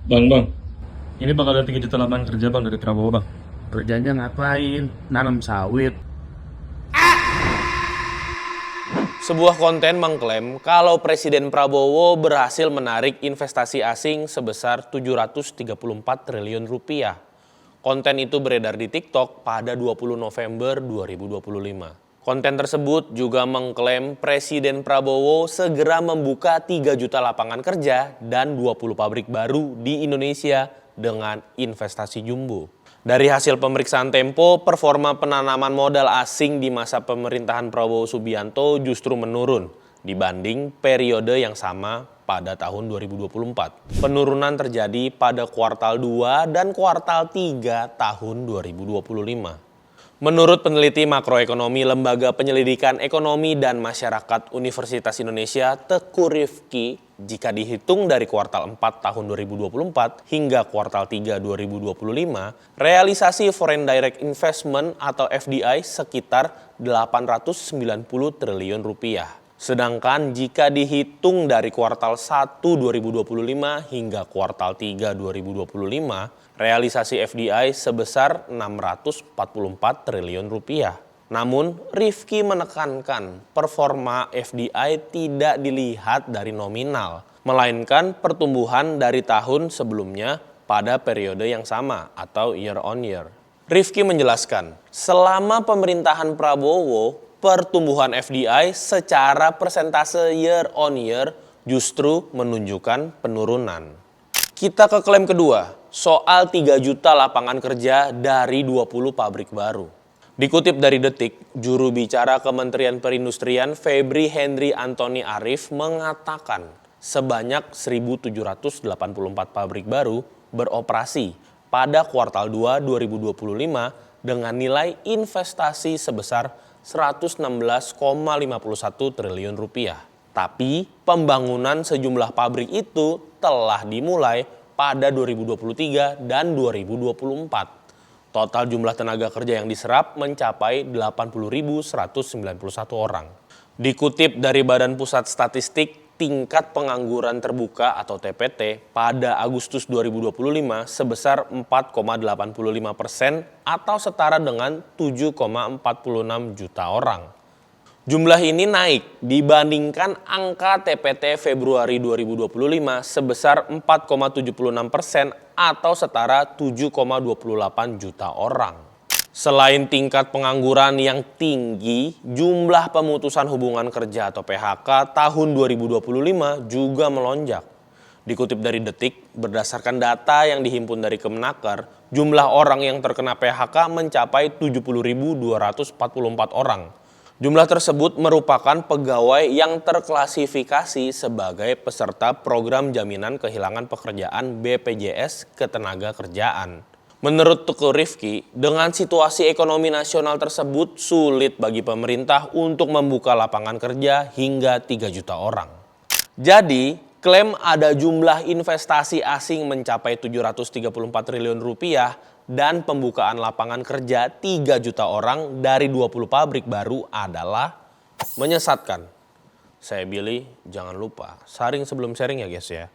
Bang, ini bakal ada 3 juta lapangan kerja bang dari Prabowo bang. Kerjanya ngapain? Nanam sawit. Sebuah konten mengklaim kalau Presiden Prabowo berhasil menarik investasi asing sebesar 734 triliun rupiah. Konten itu beredar di TikTok pada 20 November 2025. Konten tersebut juga mengklaim Presiden Prabowo segera membuka 3 juta lapangan kerja dan 20 pabrik baru di Indonesia dengan investasi jumbo. Dari hasil pemeriksaan Tempo, performa penanaman modal asing di masa pemerintahan Prabowo Subianto justru menurun dibanding periode yang sama pada tahun 2024. Penurunan terjadi pada kuartal 2 dan kuartal 3 tahun 2025. Menurut peneliti makroekonomi Lembaga Penyelidikan Ekonomi dan Masyarakat Universitas Indonesia, Teguh Rifki, jika dihitung dari kuartal 4 tahun 2024 hingga kuartal 3 2025, realisasi Foreign Direct Investment atau FDI sekitar 890 triliun rupiah. Sedangkan jika dihitung dari kuartal 1 2025 hingga kuartal 3 2025, realisasi FDI sebesar 644 triliun rupiah. Namun, Rifki menekankan performa FDI tidak dilihat dari nominal, melainkan pertumbuhan dari tahun sebelumnya pada periode yang sama atau year on year. Rifki menjelaskan, selama pemerintahan Prabowo, pertumbuhan FDI secara persentase year on year justru menunjukkan penurunan. Kita ke klaim kedua, soal 3 juta lapangan kerja dari 20 pabrik baru. Dikutip dari Detik, juru bicara Kementerian Perindustrian Febri Henry Anthony Arif mengatakan sebanyak 1.784 pabrik baru beroperasi pada kuartal 2 2025 dengan nilai investasi sebesar 116,51 triliun rupiah. Tapi pembangunan sejumlah pabrik itu telah dimulai pada 2023 dan 2024. Total jumlah tenaga kerja yang diserap mencapai 80.191 orang. Dikutip dari Badan Pusat Statistik, tingkat pengangguran terbuka atau TPT pada Agustus 2025 sebesar 4,85% atau setara dengan 7,46 juta orang. Jumlah ini naik dibandingkan angka TPT Februari 2025 sebesar 4,76% atau setara 7,28 juta orang. Selain tingkat pengangguran yang tinggi, jumlah pemutusan hubungan kerja atau PHK tahun 2025 juga melonjak. Dikutip dari Detik, berdasarkan data yang dihimpun dari Kemenaker, jumlah orang yang terkena PHK mencapai 70.244 orang. Jumlah tersebut merupakan pegawai yang terklasifikasi sebagai peserta program jaminan kehilangan pekerjaan BPJS Ketenagakerjaan. Menurut Teguh Rifki, dengan situasi ekonomi nasional tersebut sulit bagi pemerintah untuk membuka lapangan kerja hingga 3 juta orang. Jadi, klaim ada jumlah investasi asing mencapai 734 triliun rupiah dan pembukaan lapangan kerja 3 juta orang dari 20 pabrik baru adalah menyesatkan. Saya Billy, jangan lupa saring sebelum sharing ya guys ya.